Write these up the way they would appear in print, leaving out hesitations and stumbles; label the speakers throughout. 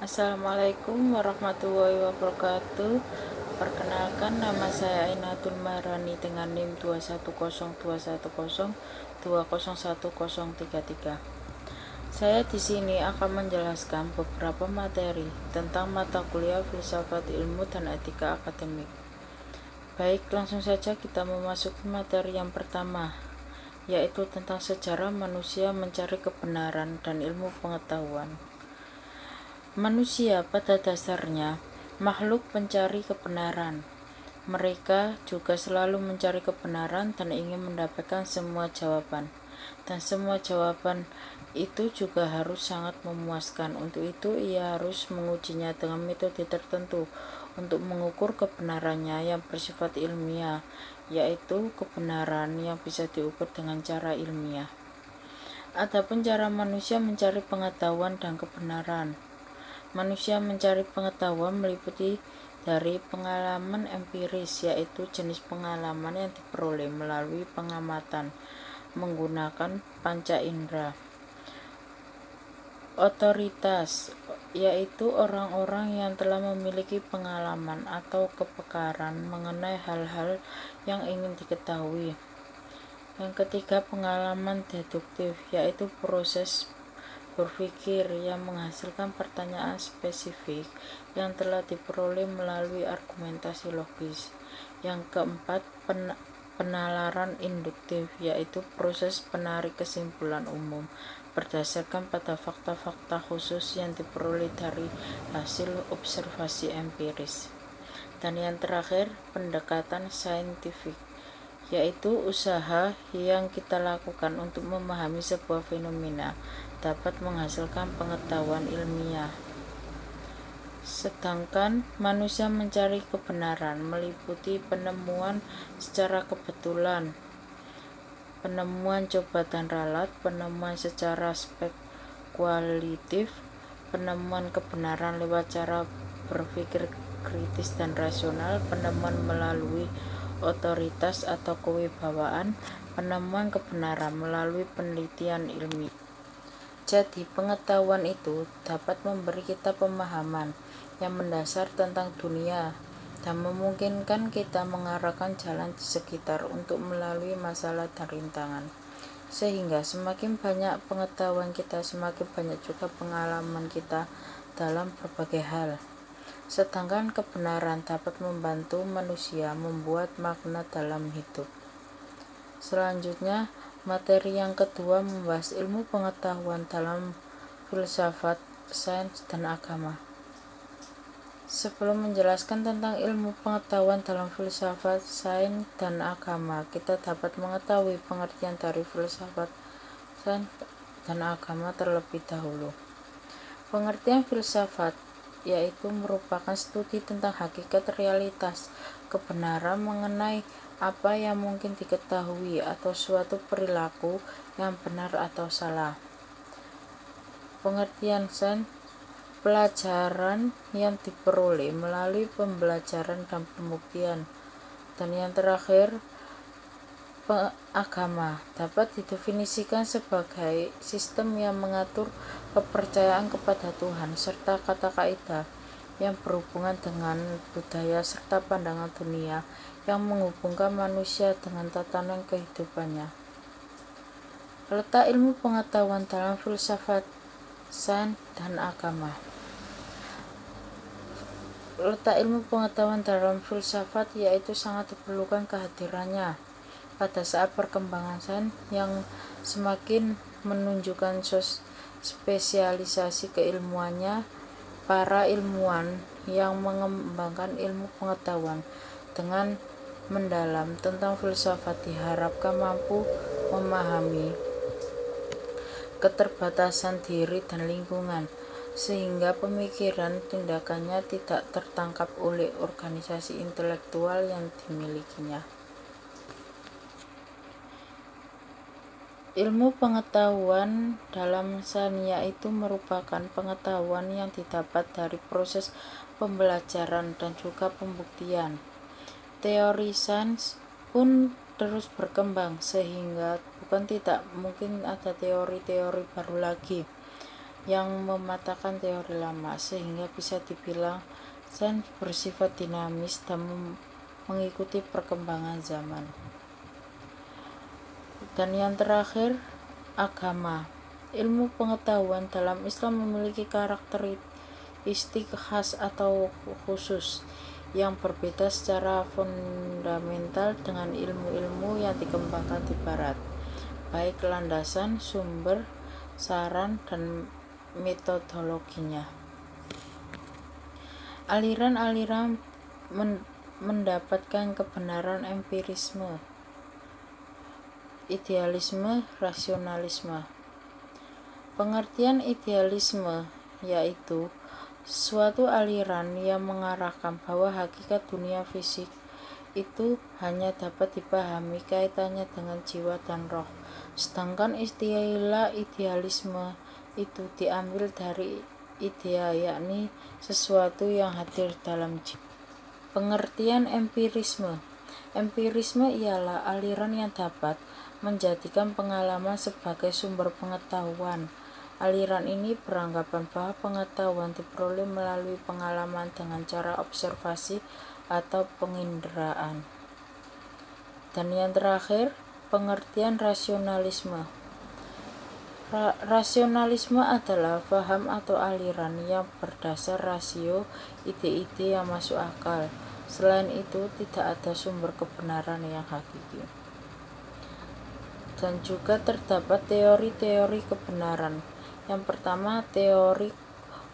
Speaker 1: Assalamualaikum warahmatullahi wabarakatuh. Perkenalkan, nama saya Ainatul Maharani dengan NIM 2102102011033. Saya di sini akan menjelaskan beberapa materi tentang mata kuliah filsafat ilmu dan etika akademik. Baik, langsung saja kita memasuki materi yang pertama, yaitu tentang sejarah manusia mencari kebenaran dan ilmu pengetahuan. Manusia pada dasarnya makhluk pencari kebenaran. Mereka juga selalu mencari kebenaran dan ingin mendapatkan semua jawaban. Dan semua jawaban itu juga harus sangat memuaskan. Untuk itu ia harus mengujinya dengan metode tertentu untuk mengukur kebenarannya yang bersifat ilmiah, yaitu kebenaran yang bisa diukur dengan cara ilmiah. Adapun cara manusia mencari pengetahuan dan kebenaran. Manusia mencari pengetahuan meliputi dari pengalaman empiris, yaitu jenis pengalaman yang diperoleh melalui pengamatan menggunakan panca indera. Otoritas, yaitu orang-orang yang telah memiliki pengalaman atau kepekaran mengenai hal-hal yang ingin diketahui. Yang ketiga, pengalaman deduktif, yaitu proses berpikir yang menghasilkan pertanyaan spesifik yang telah diperoleh melalui argumentasi logis. Yang keempat, penalaran induktif, yaitu proses penarik kesimpulan umum berdasarkan pada fakta-fakta khusus yang diperoleh dari hasil observasi empiris. Dan yang terakhir, pendekatan saintifik, yaitu usaha yang kita lakukan untuk memahami sebuah fenomena dapat menghasilkan pengetahuan ilmiah. Sedangkan manusia mencari kebenaran meliputi penemuan secara kebetulan, penemuan coba dan ralat, penemuan secara spekulatif, penemuan kebenaran lewat cara berpikir kritis dan rasional, penemuan melalui otoritas atau kewibawaan, penemuan kebenaran melalui penelitian ilmiah. Jadi, pengetahuan itu dapat memberi kita pemahaman yang mendasar tentang dunia dan memungkinkan kita mengarahkan jalan di sekitar untuk melalui masalah dan rintangan. Sehingga semakin banyak pengetahuan kita, semakin banyak juga pengalaman kita dalam berbagai hal. Sedangkan kebenaran dapat membantu manusia membuat makna dalam hidup. Selanjutnya, materi yang kedua membahas ilmu pengetahuan dalam filsafat, sains, dan agama. Sebelum menjelaskan tentang ilmu pengetahuan dalam filsafat, sains, dan agama, kita dapat mengetahui pengertian dari filsafat, sains, dan agama terlebih dahulu. Pengertian filsafat yaitu merupakan studi tentang hakikat realitas, kebenaran mengenai apa yang mungkin diketahui atau suatu perilaku yang benar atau salah. Pengertian sains, pelajaran yang diperoleh melalui pembelajaran dan pembuktian. Dan yang terakhir, agama dapat didefinisikan sebagai sistem yang mengatur kepercayaan kepada Tuhan serta kata kaidah yang berhubungan dengan budaya serta pandangan dunia yang menghubungkan manusia dengan tatanan kehidupannya. Letak ilmu pengetahuan dalam filsafat, sains, dan agama. Letak ilmu pengetahuan dalam filsafat yaitu sangat diperlukan kehadirannya pada saat perkembangan sains yang semakin menunjukkan spesialisasi keilmuannya. Para ilmuwan yang mengembangkan ilmu pengetahuan dengan mendalam tentang filsafat diharapkan mampu memahami keterbatasan diri dan lingkungan, sehingga pemikiran tindakannya tidak tertangkap oleh organisasi intelektual yang dimilikinya. Ilmu pengetahuan dalam sains yaitu merupakan pengetahuan yang didapat dari proses pembelajaran dan juga pembuktian. Teori sains pun terus berkembang sehingga bukan tidak mungkin ada teori-teori baru lagi. yang mematahkan teori lama, sehingga bisa dibilang sains bersifat dinamis dan mengikuti perkembangan zaman. Dan yang terakhir, agama. Ilmu pengetahuan dalam Islam memiliki karakteristik khas atau khusus yang berbeda secara fundamental dengan ilmu-ilmu yang dikembangkan di Barat, baik landasan, sumber, saran, dan metodologinya. Aliran-aliran mendapatkan kebenaran empirisme, idealisme, rasionalisme. Pengertian idealisme yaitu suatu aliran yang mengarahkan bahwa hakikat dunia fisik itu hanya dapat dipahami kaitannya dengan jiwa dan roh. Sedangkan istilah idealisme itu diambil dari idea, yakni sesuatu yang hadir dalam jiwa. Pengertian empirisme. Empirisme ialah aliran yang dapat menjadikan pengalaman sebagai sumber pengetahuan. Aliran ini beranggapan bahwa pengetahuan diperoleh melalui pengalaman dengan cara observasi atau penginderaan. Dan yang terakhir, pengertian rasionalisme. Rasionalisme adalah paham atau aliran yang berdasar rasio, ide-ide yang masuk akal. Selain itu, tidak ada sumber kebenaran yang hakiki. Dan juga terdapat teori-teori kebenaran. Yang pertama, teori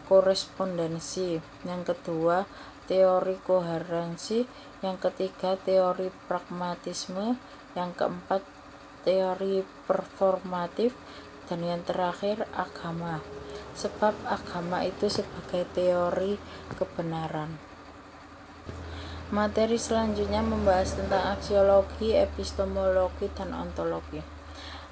Speaker 1: korespondensi. Yang kedua, teori koherensi. Yang ketiga, teori pragmatisme. Yang keempat, teori performatif. Dan yang terakhir, agama. Sebab agama itu sebagai teori kebenaran. Materi selanjutnya membahas tentang aksiologi, epistemologi, dan ontologi.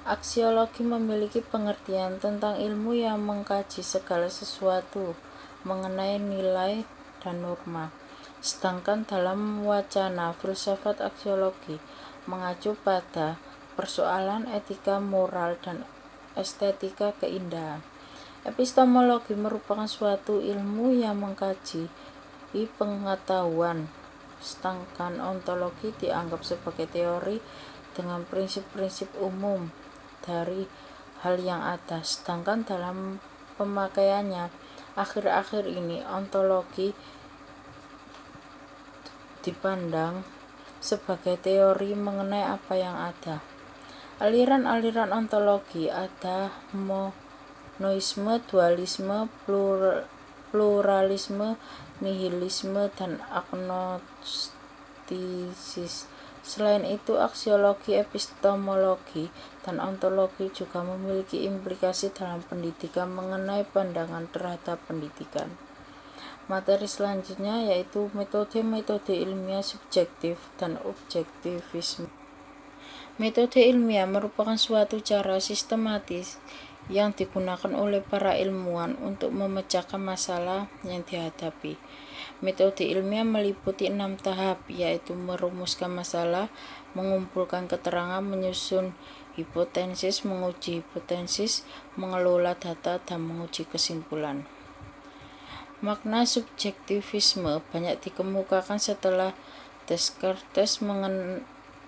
Speaker 1: Aksiologi memiliki pengertian tentang ilmu yang mengkaji segala sesuatu mengenai nilai dan norma. Sedangkan dalam wacana filsafat aksiologi mengacu pada persoalan etika, moral, dan estetika keindahan. Epistemologi merupakan suatu ilmu yang mengkaji pengetahuan, sedangkan ontologi dianggap sebagai teori dengan prinsip-prinsip umum dari hal yang ada. Sedangkan dalam pemakaiannya akhir-akhir ini, ontologi dipandang sebagai teori mengenai apa yang ada. Aliran-aliran ontologi ada monoisme, dualisme, pluralisme, nihilisme, dan agnostisisme. Selain itu, aksiologi, epistemologi, dan ontologi juga memiliki implikasi dalam pendidikan mengenai pandangan terhadap pendidikan. Materi selanjutnya yaitu metode-metode ilmiah subjektif dan objektivisme. Metode ilmiah merupakan suatu cara sistematis yang digunakan oleh para ilmuwan untuk memecahkan masalah yang dihadapi. Metode ilmiah meliputi 6 tahap, yaitu merumuskan masalah, mengumpulkan keterangan, menyusun hipotesis, menguji hipotesis, mengelola data, dan menguji kesimpulan. Makna subjektivisme banyak dikemukakan setelah Descartes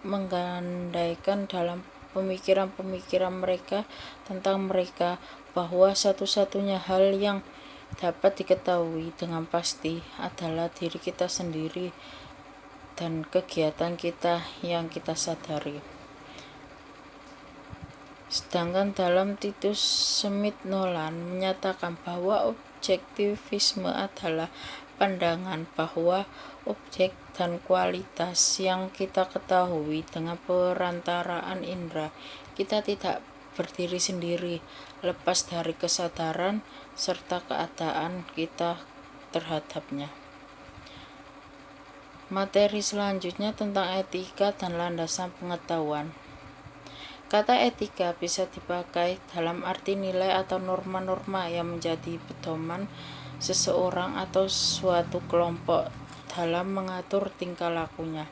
Speaker 1: menggandaikan dalam pemikiran-pemikiran mereka tentang mereka bahwa satu-satunya hal yang dapat diketahui dengan pasti adalah diri kita sendiri dan kegiatan kita yang kita sadari. Sedangkan dalam Titus Smith Nolan menyatakan bahwa objektivisme adalah pandangan bahwa objek dan kualitas yang kita ketahui dengan perantaraan indera kita tidak berdiri sendiri, lepas dari kesadaran serta keadaan kita terhadapnya. Materi selanjutnya tentang etika dan landasan pengetahuan. Kata etika bisa dipakai dalam arti nilai atau norma-norma yang menjadi pedoman seseorang atau suatu kelompok dalam mengatur tingkah lakunya.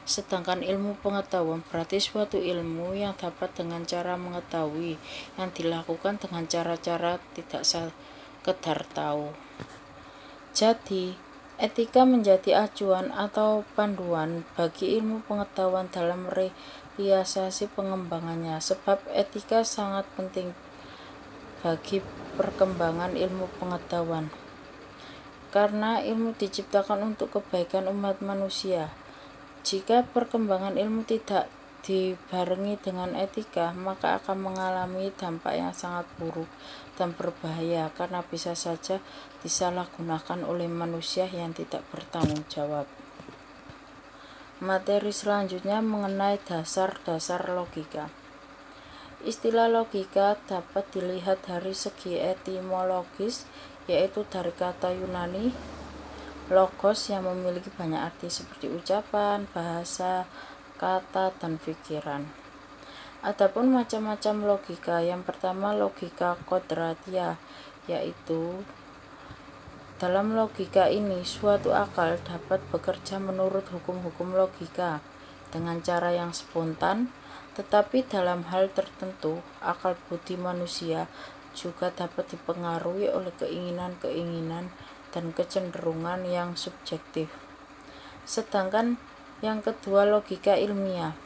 Speaker 1: Sedangkan ilmu pengetahuan berarti suatu ilmu yang dapat dengan cara mengetahui, yang dilakukan dengan cara-cara tidak sekedar tahu. Jadi, etika menjadi acuan atau panduan bagi ilmu pengetahuan dalam realisasi pengembangannya, sebab etika sangat penting bagi perkembangan ilmu pengetahuan. Karena ilmu diciptakan untuk kebaikan umat manusia. Jika perkembangan ilmu tidak dibarengi dengan etika, maka akan mengalami dampak yang sangat buruk dan berbahaya karena bisa saja disalahgunakan oleh manusia yang tidak bertanggung jawab. Materi selanjutnya mengenai dasar-dasar logika. Istilah logika dapat dilihat dari segi etimologis, yaitu dari kata Yunani logos yang memiliki banyak arti seperti ucapan, bahasa, kata, dan pikiran. Adapun macam-macam logika, yang pertama logika kodratia, yaitu dalam logika ini suatu akal dapat bekerja menurut hukum-hukum logika dengan cara yang spontan, tetapi dalam hal tertentu akal budi manusia juga dapat dipengaruhi oleh keinginan-keinginan dan kecenderungan yang subjektif. Sedangkan yang kedua logika ilmiah.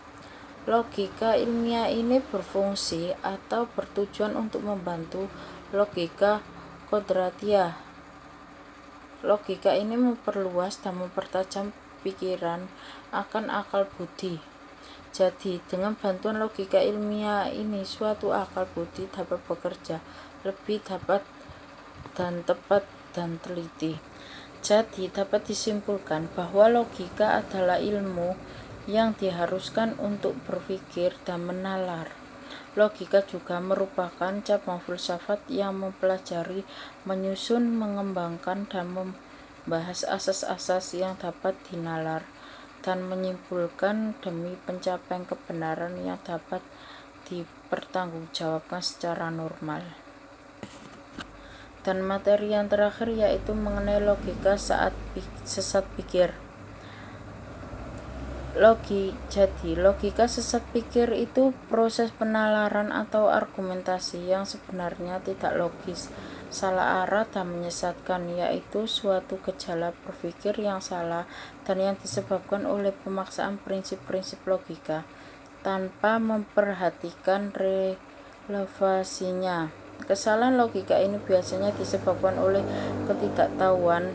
Speaker 1: Logika ilmiah ini berfungsi atau bertujuan untuk membantu logika kodratia. Logika ini memperluas dan mempertajam pikiran akan akal budi. Jadi, dengan bantuan logika ilmiah ini, suatu akal budi dapat bekerja lebih dapat dan tepat dan teliti. Jadi, dapat disimpulkan bahwa logika adalah ilmu yang diharuskan untuk berpikir dan menalar. Logika juga merupakan cabang filsafat yang mempelajari, menyusun, mengembangkan, dan membahas asas-asas yang dapat dinalar dan menyimpulkan demi pencapaian kebenaran yang dapat dipertanggungjawabkan secara normal. Dan materi yang terakhir yaitu mengenai logika saat sesat pikir. Jadi, logika sesat pikir itu proses penalaran atau argumentasi yang sebenarnya tidak logis, salah arah dan menyesatkan, yaitu suatu gejala berpikir yang salah dan yang disebabkan oleh pemaksaan prinsip-prinsip logika tanpa memperhatikan relevansinya. Kesalahan logika ini biasanya disebabkan oleh ketidaktahuan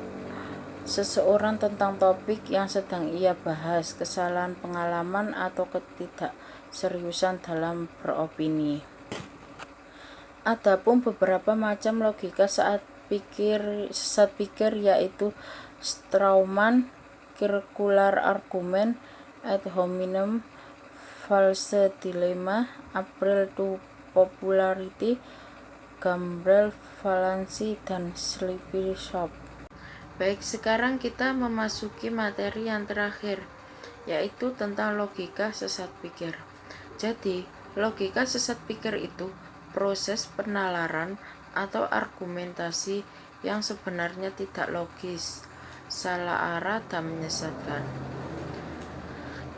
Speaker 1: seseorang tentang topik yang sedang ia bahas, kesalahan pengalaman, atau ketidakseriusan dalam beropini. Adapun beberapa macam logika sesat pikir yaitu Strawman, circular argument, ad hominem, false dilemma, appeal to popularity, Gambrel, Valancy, dan Slippery Shop. Baik, sekarang kita memasuki materi yang terakhir, yaitu tentang logika sesat pikir. Jadi, logika sesat pikir itu proses penalaran atau argumentasi yang sebenarnya tidak logis, salah arah, dan menyesatkan,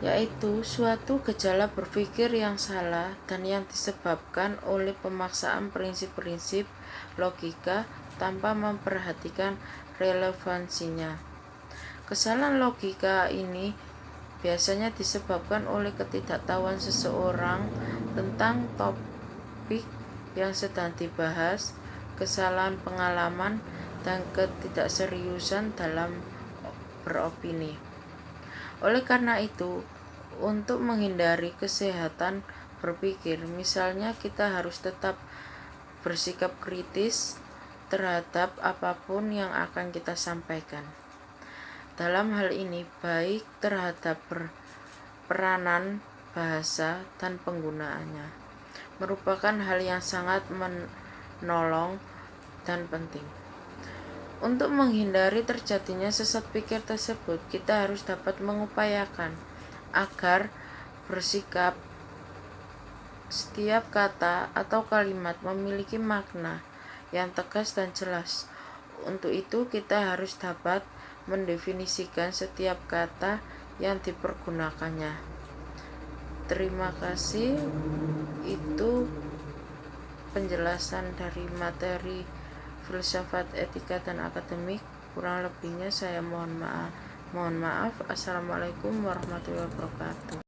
Speaker 1: yaitu suatu gejala berpikir yang salah dan yang disebabkan oleh pemaksaan prinsip-prinsip logika tanpa memperhatikan relevansinya. Kesalahan logika ini biasanya disebabkan oleh ketidaktahuan seseorang tentang topik yang sedang dibahas, kesalahan pengalaman, dan ketidakseriusan dalam beropini. Oleh karena itu, untuk menghindari kesehatan berpikir, misalnya kita harus tetap bersikap kritis terhadap apapun yang akan kita sampaikan. Dalam hal ini, baik terhadap peranan bahasa dan penggunaannya, merupakan hal yang sangat menolong dan penting. Untuk menghindari terjadinya sesat pikir tersebut, kita harus dapat mengupayakan agar bersikap setiap kata atau kalimat memiliki makna yang tegas dan jelas. Untuk itu, kita harus dapat mendefinisikan setiap kata yang dipergunakannya. Terima kasih. Itu penjelasan dari materi filsafat, etika, dan akademik. Kurang lebihnya saya mohon maaf. Assalamualaikum warahmatullahi wabarakatuh.